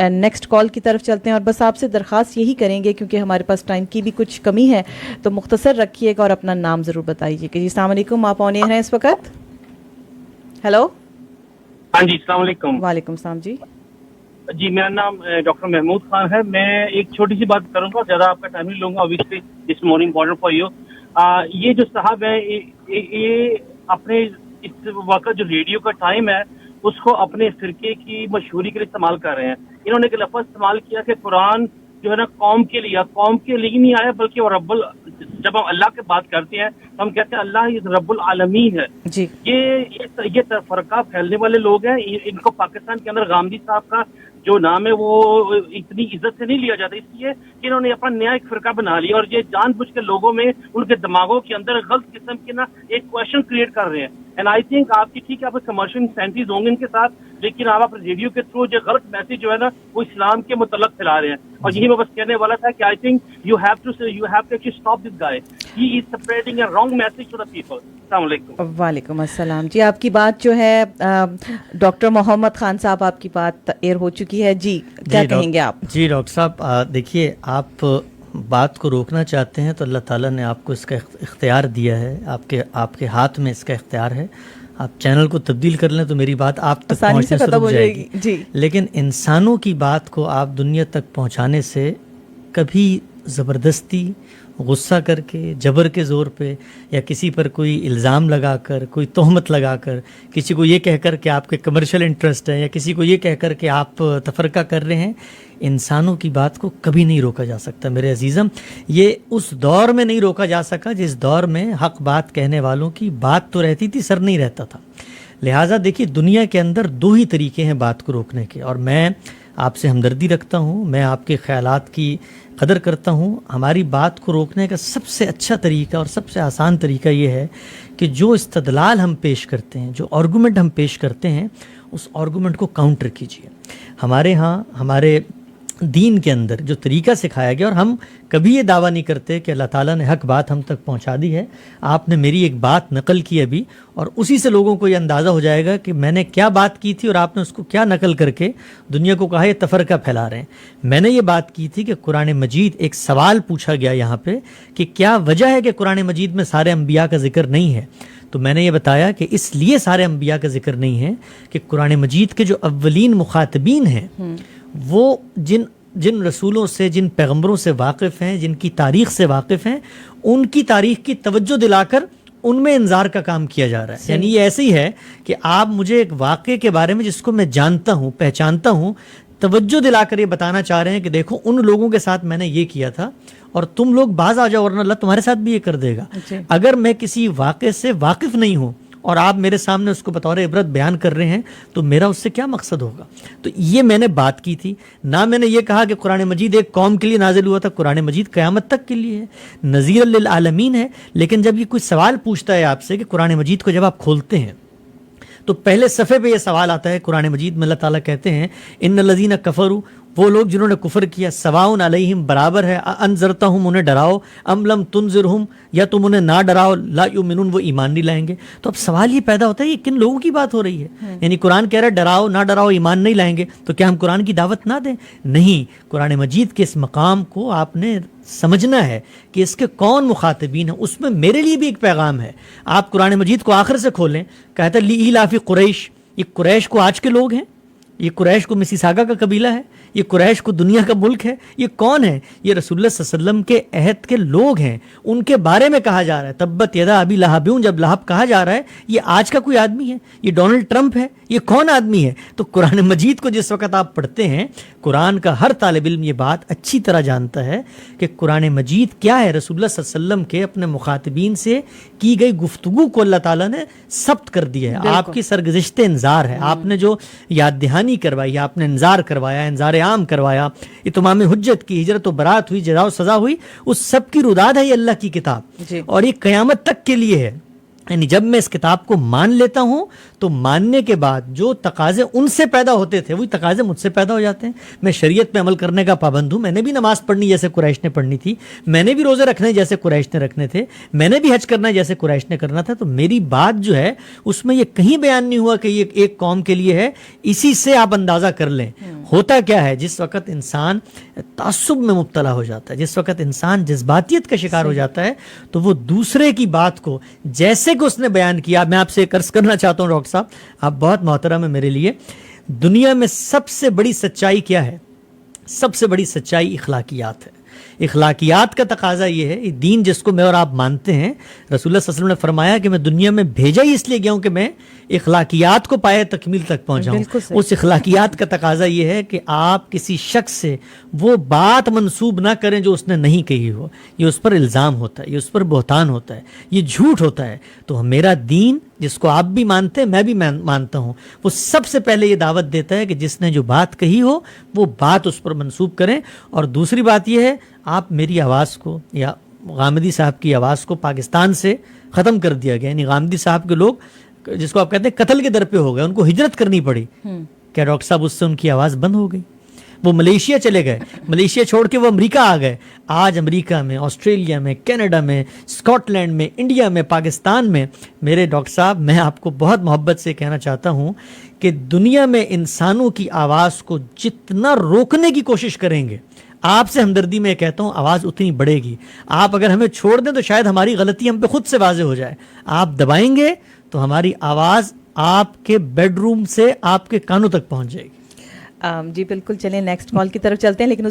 Next call کی طرف چلتے ہیں، اور بس آپ سے درخواست یہی کریں گے کیونکہ ہمارے پاس ٹائم کی بھی کچھ کمی ہے، تو مختصر رکھیے گا اور اپنا نام ضرور بتائیے کہ جی السلام علیکم، آپ آن ایئر ہیں اس وقت. ہیلو. ہاں جی السلام علیکم. وعلیکم السلام. جی میرا نام ڈاکٹر محمود خان ہے. میں ایک چھوٹی سی بات کروں گا، زیادہ آپ کا ٹائم نہیں لوں گا. obviously it's more important for you. یہ جو صاحب ہے یہ اپنے اس وقت جو ریڈیو کا ٹائم ہے اس کو اپنے فرقے کی مشہوری کے لیے استعمال کر رہے ہیں. انہوں نے ایک لفظ استعمال کیا کہ قرآن جو ہے نا قوم کے لیے نہیں آیا، بلکہ وہ جب ہم اللہ کی بات کرتے ہیں تو ہم کہتے ہیں اللہ رب العالمین ہے. جی یہ فرقہ پھیلنے والے لوگ ہیں. ان کو پاکستان کے اندر غامدی صاحب کا جو نام ہے وہ اتنی عزت سے نہیں لیا جاتا، اس لیے کہ انہوں نے اپنا نیا ایک فرقہ بنا لیا اور یہ جان بوجھ کے لوگوں میں ان کے دماغوں کے اندر غلط قسم کے نا ایک کوشچن کریٹ کر رہے ہیں. اینڈ آئی تھنک آپ کی ٹھیک ہے، آپ کمرشل انسینٹیوز ہوں گے ان کے ساتھ، لیکن آپ اپنے ریڈیو کے تھرو جو غلط میسج جو ہے نا وہ اسلام کے متعلق پھیلا رہے ہیں. اور یہی میں بس کہنے والا تھا کہ I think you have to actually stop this guy. He is spreading a wrong message to the people. السلام علیکم. وعلیکم السلام. جی آپ کی بات جو ہے ڈاکٹر محمد خان صاحب، آپ کی بات ایئر ہو چکی ہے. جی کیا کہیں گے آپ؟ جی ڈاکٹر صاحب دیکھیے، آپ بات کو روکنا چاہتے ہیں تو اللہ تعالیٰ نے آپ کو اس کا اختیار دیا ہے، آپ کے ہاتھ میں اس کا اختیار ہے. آپ چینل کو تبدیل کر لیں تو میری بات آپ تک پہنچنے سے رک جائے گی. جی لیکن انسانوں کی بات کو آپ دنیا تک پہنچانے سے کبھی زبردستی، غصہ کر کے، جبر کے زور پہ، یا کسی پر کوئی الزام لگا کر، کوئی تہمت لگا کر، کسی کو یہ کہہ کر کہ آپ کے کمرشل انٹرسٹ ہے، یا کسی کو یہ کہہ کر کہ آپ تفرقہ کر رہے ہیں، انسانوں کی بات کو کبھی نہیں روکا جا سکتا میرے عزیزم. یہ اس دور میں نہیں روکا جا سکا جس دور میں حق بات کہنے والوں کی بات تو رہتی تھی، سر نہیں رہتا تھا. لہٰذا دیکھیے، دنیا کے اندر دو ہی طریقے ہیں بات کو روکنے کے، اور میں آپ سے ہمدردی رکھتا ہوں، میں آپ کے خیالات کی قدر کرتا ہوں. ہماری بات کو روکنے کا سب سے اچھا طریقہ اور سب سے آسان طریقہ یہ ہے کہ جو استدلال ہم پیش کرتے ہیں، جو آرگومنٹ ہم پیش کرتے ہیں، اس آرگومنٹ کو کاؤنٹر کیجیے. ہمارے ہاں ہمارے دین کے اندر جو طریقہ سکھایا گیا، اور ہم کبھی یہ دعویٰ نہیں کرتے کہ اللہ تعالیٰ نے حق بات ہم تک پہنچا دی ہے. آپ نے میری ایک بات نقل کی ابھی، اور اسی سے لوگوں کو یہ اندازہ ہو جائے گا کہ میں نے کیا بات کی تھی اور آپ نے اس کو کیا نقل کر کے دنیا کو کہا یہ تفرقہ پھیلا رہے ہیں. میں نے یہ بات کی تھی کہ قرآن مجید، ایک سوال پوچھا گیا یہاں پہ کہ کیا وجہ ہے کہ قرآن مجید میں سارے انبیاء کا ذکر نہیں ہے. تو میں نے یہ بتایا کہ اس لیے سارے انبیاء کا ذکر نہیں ہے کہ قرآن مجید کے جو اولین مخاطبین ہیں، وہ جن رسولوں سے، جن پیغمبروں سے واقف ہیں، جن کی تاریخ سے واقف ہیں، ان کی تاریخ کی توجہ دلا کر ان میں انذار کا کام کیا جا رہا ہے. یعنی یہ ایسے ہی ہے کہ آپ مجھے ایک واقعے کے بارے میں جس کو میں جانتا ہوں، پہچانتا ہوں، توجہ دلا کر یہ بتانا چاہ رہے ہیں کہ دیکھو ان لوگوں کے ساتھ میں نے یہ کیا تھا اور تم لوگ باز آ جاؤ ورنہ اللہ تمہارے ساتھ بھی یہ کر دے گا. اگر میں کسی واقعے سے واقف نہیں ہوں اور آپ میرے سامنے اس کو بطور عبرت بیان کر رہے ہیں تو میرا اس سے کیا مقصد ہوگا. تو یہ میں نے بات کی تھی. نہ میں نے یہ کہا کہ قرآن مجید ایک قوم کے لیے نازل ہوا تھا، قرآن مجید قیامت تک کے لیے ہے، نذیر للعالمین ہے. لیکن جب یہ کوئی سوال پوچھتا ہے آپ سے کہ قرآن مجید کو جب آپ کھولتے ہیں تو پہلے صفحے پہ یہ سوال آتا ہے. قرآن مجید میں اللہ تعالیٰ کہتے ہیں ان الذین کفروا، وہ لوگ جنہوں نے کفر کیا، سواء علیہم، برابر ہے، انذرتہم، انہیں ڈراؤ، ام لم تنذرہم، یا تم انہیں نہ ڈراؤ، لا یؤمنون، وہ ایمان نہیں لائیں گے. تو اب سوال یہ پیدا ہوتا ہے یہ کن لوگوں کی بات ہو رہی ہے؟ یعنی قرآن کہہ رہا ہے ڈراؤ نہ ڈراؤ، ایمان نہیں لائیں گے، تو کیا ہم قرآن کی دعوت نہ دیں؟ نہیں. قرآن مجید کے اس مقام کو آپ نے سمجھنا ہے کہ اس کے کون مخاطبین ہیں. اس میں میرے لیے بھی ایک پیغام ہے. آپ قرآن مجید کو آخر سے کھولیں، کہتا ہے لإیلاف قریش. یہ قریش کو آج کے لوگ ہیں، یہ قریش کو مسیساگا کا قبیلہ ہے، یہ قریش کو دنیا کا ملک ہے. یہ کون ہے؟ یہ رسول اللہ صلی اللہ علیہ وسلم کے عہد کے لوگ ہیں. ان کے بارے میں کہا جا رہا ہے تبت یدا ابی لہب. جب لہب کہا جا رہا ہے یہ آج کا کوئی آدمی ہے؟ یہ ڈونلڈ ٹرمپ ہے؟ یہ کون آدمی ہے؟ تو قرآن مجید کو جس وقت آپ پڑھتے ہیں، قرآن کا ہر طالب علم یہ بات اچھی طرح جانتا ہے کہ قرآن مجید کیا ہے. رسول اللہ صلی اللہ علیہ وسلم کے اپنے مخاطبین سے کی گئی گفتگو کو اللہ تعالیٰ نے ثبت کر دیا ہے. آپ کی سرگزشت انذار ہے. آپ نے جو یاد دہانی کروائی، آپ نے انذار کروایا، انذار عام کروایا، اتمام حجت کی، ہجرت و برات ہوئی، جزا و سزا ہوئی، اس سب کی روداد ہے یہ اللہ کی کتاب. اور یہ قیامت تک کے لیے ہے. یعنی جب میں اس کتاب کو مان لیتا ہوں تو ماننے کے بعد جو تقاضے ان سے پیدا ہوتے تھے وہی تقاضے مجھ سے پیدا ہو جاتے ہیں. میں شریعت پہ عمل کرنے کا پابند ہوں. میں نے بھی نماز پڑھنی جیسے قریش نے پڑھنی تھی, میں نے بھی روزے رکھنے جیسے قریش نے رکھنے تھے, میں نے بھی حج کرنا جیسے قریش نے کرنا تھا. تو میری بات جو ہے اس میں یہ کہیں بیان نہیں ہوا کہ یہ ایک قوم کے لیے ہے. اسی سے آپ اندازہ کر لیں ہوتا کیا ہے جس وقت انسان تعصب میں مبتلا ہو جاتا ہے, جس وقت انسان جذباتیت کا شکار ہو جاتا ہے, تو وہ دوسرے کی بات کو جیسے کہ اس نے بیان کیا. میں آپ سے ایک عرض کرنا چاہتا ہوں ڈاکٹر صاحب, آپ بہت محترم ہیں میرے لیے. دنیا میں سب سے بڑی سچائی کیا ہے؟ سب سے بڑی سچائی اخلاقیات ہے. اخلاقیات کا تقاضا یہ ہے, یہ دین جس کو میں اور آپ مانتے ہیں, رسول اللہ صلی اللہ علیہ وسلم نے فرمایا کہ میں دنیا میں بھیجا ہی اس لیے گیا ہوں کہ میں اخلاقیات کو پائے تکمیل تک پہنچاؤں. اس اخلاقیات کا تقاضا یہ ہے کہ آپ کسی شخص سے وہ بات منسوب نہ کریں جو اس نے نہیں کہی ہو. یہ اس پر الزام ہوتا ہے, یہ اس پر بہتان ہوتا ہے, یہ جھوٹ ہوتا ہے. تو میرا دین جس کو آپ بھی مانتے ہیں میں بھی مانتا ہوں, وہ سب سے پہلے یہ دعوت دیتا ہے کہ جس نے جو بات کہی ہو وہ بات اس پر منسوب کریں. اور دوسری بات یہ ہے, آپ میری آواز کو یا غامدی صاحب کی آواز کو پاکستان سے ختم کر دیا گیا. یعنی غامدی صاحب کے لوگ جس کو آپ کہتے ہیں قتل کے در پہ ہو گئے, ان کو ہجرت کرنی پڑی. کیا ڈاکٹر صاحب اس سے ان کی آواز بند ہو گئی؟ وہ ملیشیا چلے گئے, ملیشیا چھوڑ کے وہ امریکہ آ گئے. آج امریکہ میں, آسٹریلیا میں, کینیڈا میں, اسکاٹ لینڈ میں, انڈیا میں, پاکستان میں, میرے ڈاکٹر صاحب میں آپ کو بہت محبت سے کہنا چاہتا ہوں کہ دنیا میں انسانوں کی آواز کو جتنا روکنے کی کوشش کریں گے, آپ سے ہمدردی میں کہتا ہوں, آواز اتنی بڑھے گی. آپ اگر ہمیں چھوڑ دیں تو شاید ہماری غلطی ہم پہ خود سے واضح ہو جائے. آپ دبائیں گے تو ہماری آواز آپ کے بیڈ روم سے آپ کے کانوں تک پہنچ جائے گی. جی بالکل, چلیں نیکسٹ کال کی طرف چلتے ہیں, لیکن